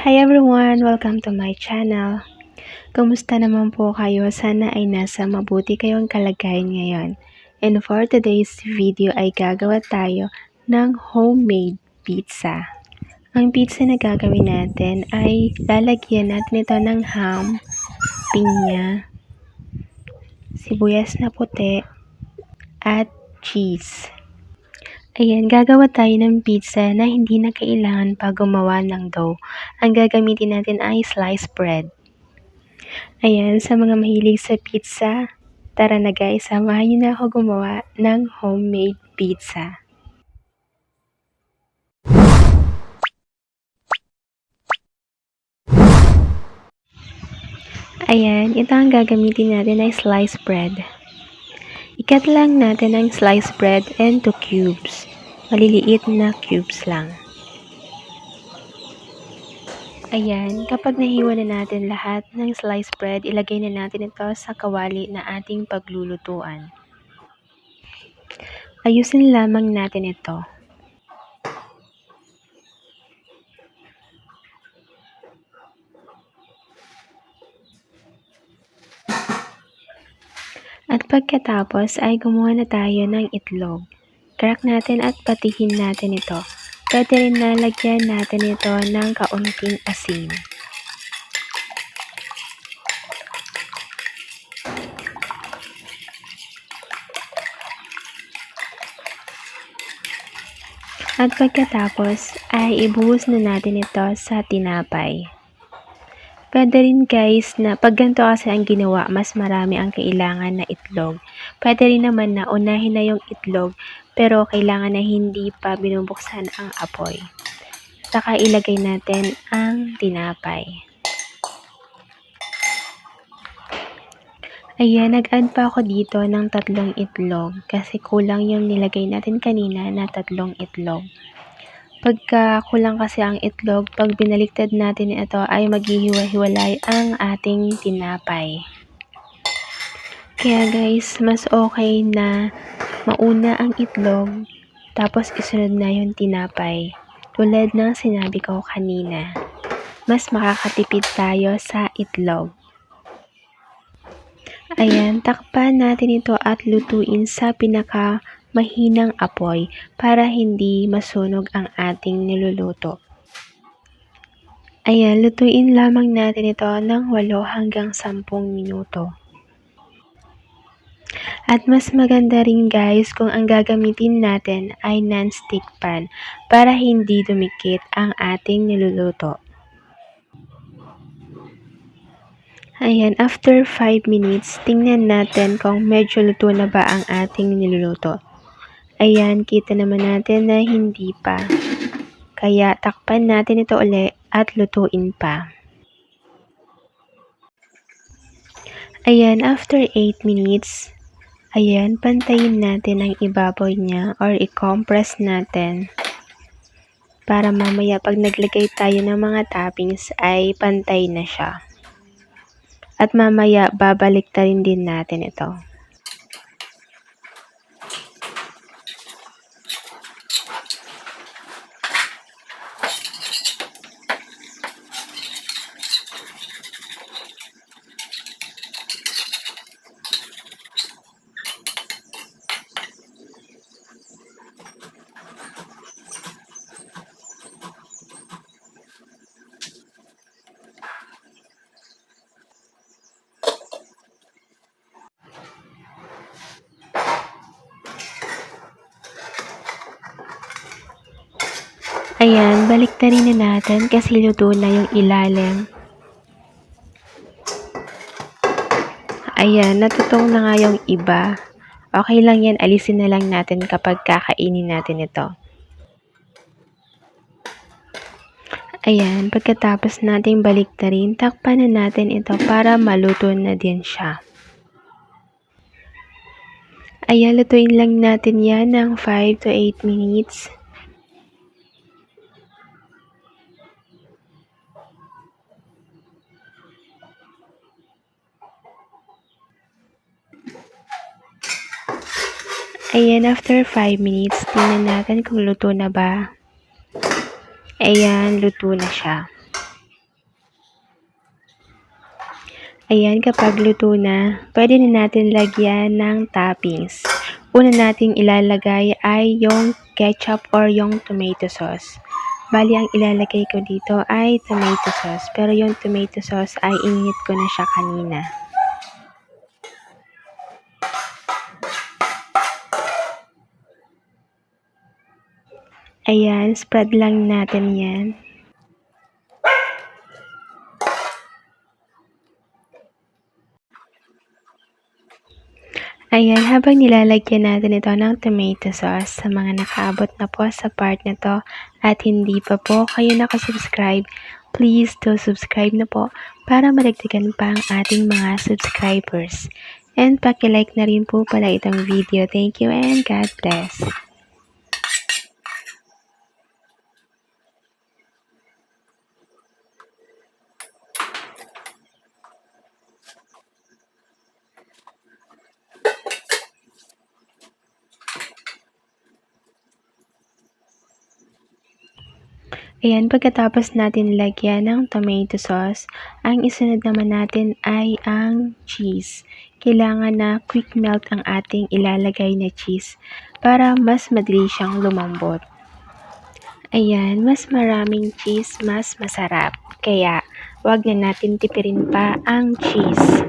Hi everyone! Welcome to my channel. Kumusta naman po kayo? Sana ay nasa mabuti kayong kalagayan ngayon. And for today's video ay gagawa tayo ng homemade pizza. Ang pizza na gagawin natin ay lalagyan natin ito ng ham, pinya, sibuyas na puti, at cheese. Ayan, gagawa tayo ng pizza na hindi na kailangan pa gumawa ng dough. Ang gagamitin natin ay sliced bread. Ayan, sa mga mahilig sa pizza, tara na guys, samahan niyo na ako gumawa ng homemade pizza. Ayan, ito ang gagamitin natin ay sliced bread. Ikat lang natin ang sliced bread into cubes. Maliliit na cubes lang. Ayan, kapag nahiwa na natin lahat ng sliced bread, ilagay na natin ito sa kawali na ating paglulutuan. Ayusin lamang natin ito. At pagkatapos ay gumawa na tayo ng itlog. Crack natin at patihin natin ito. Pwede rin nalagyan natin ito ng kaunting asin. At pagkatapos ay ibuhos na natin ito sa tinapay. Pwede rin guys na pag ganito kasi ang ginawa, mas marami ang kailangan na itlog. Pwede rin naman na unahin na yung itlog pero kailangan na hindi pa binubuksan ang apoy. Saka ilagay natin ang tinapay. Ayan, nag-add pa ako dito ng 3 itlog kasi kulang yung nilagay natin kanina na 3 itlog. Pagka kulang kasi ang itlog, pag binaliktad natin ito ay maghihiwa-hiwalay ang ating tinapay. Kaya guys, mas okay na mauna ang itlog tapos isunod na yung tinapay. Tulad ng sinabi ko kanina, mas makakatipid tayo sa itlog. Ayan, takpan natin ito at lutuin sa mahinang apoy para hindi masunog ang ating niluluto. Ayan, lutuin lamang natin ito ng 8 hanggang 10 minuto. At mas maganda rin guys kung ang gagamitin natin ay non-stick pan para hindi dumikit ang ating niluluto. Ayan, after 5 minutes, tingnan natin kung medyo luto na ba ang ating niluluto. Ayan, kita naman natin na hindi pa. Kaya takpan natin ito ulit at lutuin pa. Ayan, after 8 minutes, ayan, pantayin natin ang ibabaw niya or i-compress natin. Para mamaya pag naglagay tayo ng mga toppings ay pantay na siya. At mamaya babaliktarin din natin ito. Ayan, baliktarin na natin kasi luto na yung ilalim. Ayan, natutong na nga yung iba. Okay lang yan, alisin na lang natin kapag kakainin natin ito. Ayan, pagkatapos nating baliktarin, takpan na natin ito para maluto na din siya. Ayan, lutuin lang natin yan ng 5 to 8 minutes. Ayan, after 5 minutes, tingnan natin kung luto na ba. Ayan, luto na siya. Ayan, kapag luto na, pwede na natin lagyan ng toppings. Una nating ilalagay ay yung ketchup or yung tomato sauce. Bali, ang ilalagay ko dito ay tomato sauce. Pero yung tomato sauce ay init ko na siya kanina. Ayan, spread lang natin yan. Ayan, habang nilalagyan natin ito ng tomato sauce sa mga nakaabot na po sa part na to at hindi pa po kayo nakasubscribe, please do subscribe na po para madagdagan pa ang ating mga subscribers. And paki-like na rin po pala itong video. Thank you and God bless. Ayan, pagkatapos natin lagyan ng tomato sauce, ang isunod naman natin ay ang cheese. Kailangan na quick melt ang ating ilalagay na cheese para mas madali siyang lumambot. Ayan, mas maraming cheese, mas masarap. Kaya, wag na natin tipirin pa ang cheese.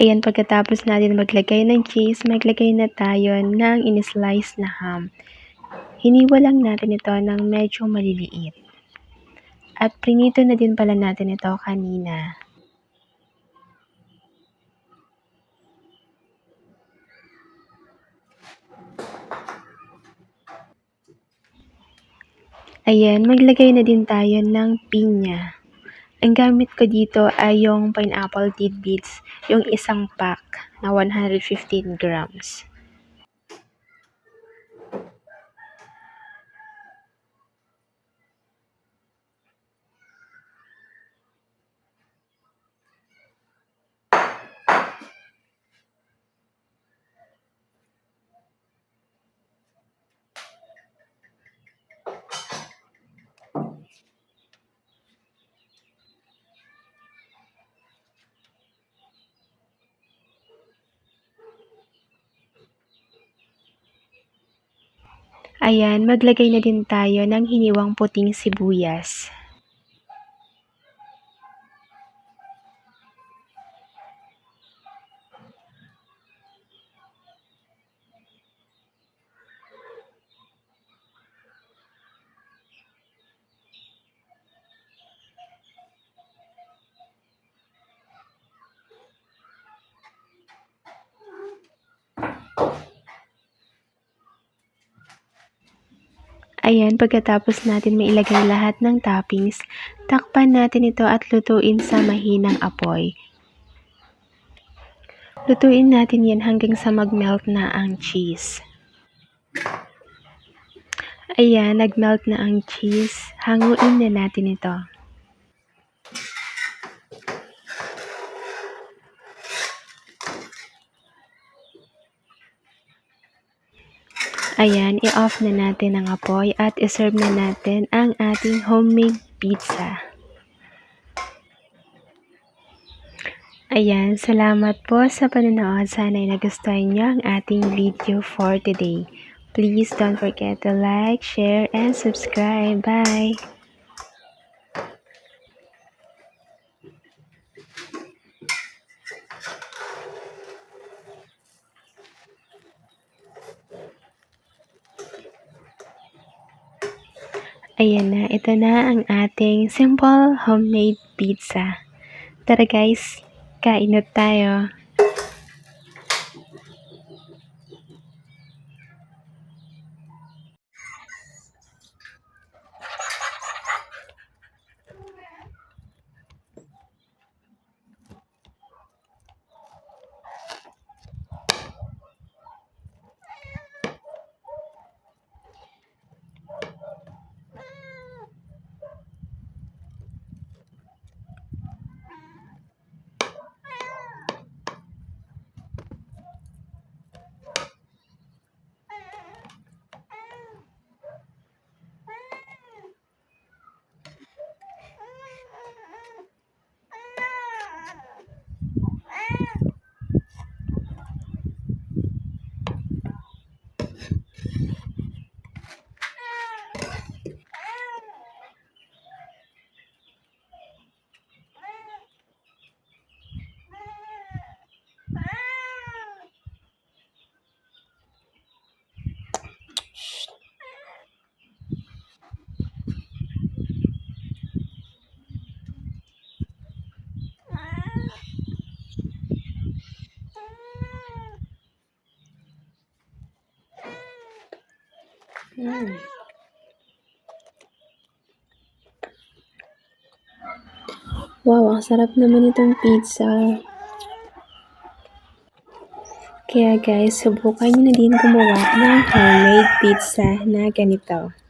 Ayan, pagkatapos natin maglagay ng cheese, maglagay na tayo ng in-slice na ham. Hiniwa lang natin ito ng medyo maliliit. At prinito na din pala natin ito kanina. Ayan, maglagay na din tayo ng pinya. Ang gamit ko dito ay yung pineapple tidbits, yung isang pack na 115 grams. Ayan, maglagay na din tayo ng hiniwang puting sibuyas. Ayan, pagkatapos natin mailagay lahat ng toppings, takpan natin ito at lutuin sa mahinang apoy. Lutuin natin yan hanggang sa mag-melt na ang cheese. Ayan, nag-melt na ang cheese. Hanguin na natin ito. Ayan, i-off na natin ang apoy at iserve na natin ang ating homemade pizza. Ayan, salamat po sa panonood. Sana'y nagustuhan niyo ang ating video for today. Please don't forget to like, share, and subscribe. Bye! Ayan na, ito na ang ating simple homemade pizza. Tara guys, kain na tayo. Wow, ang sarap naman itong pizza. Kaya guys, subukan nyo na din gumawa ng homemade pizza na ganito.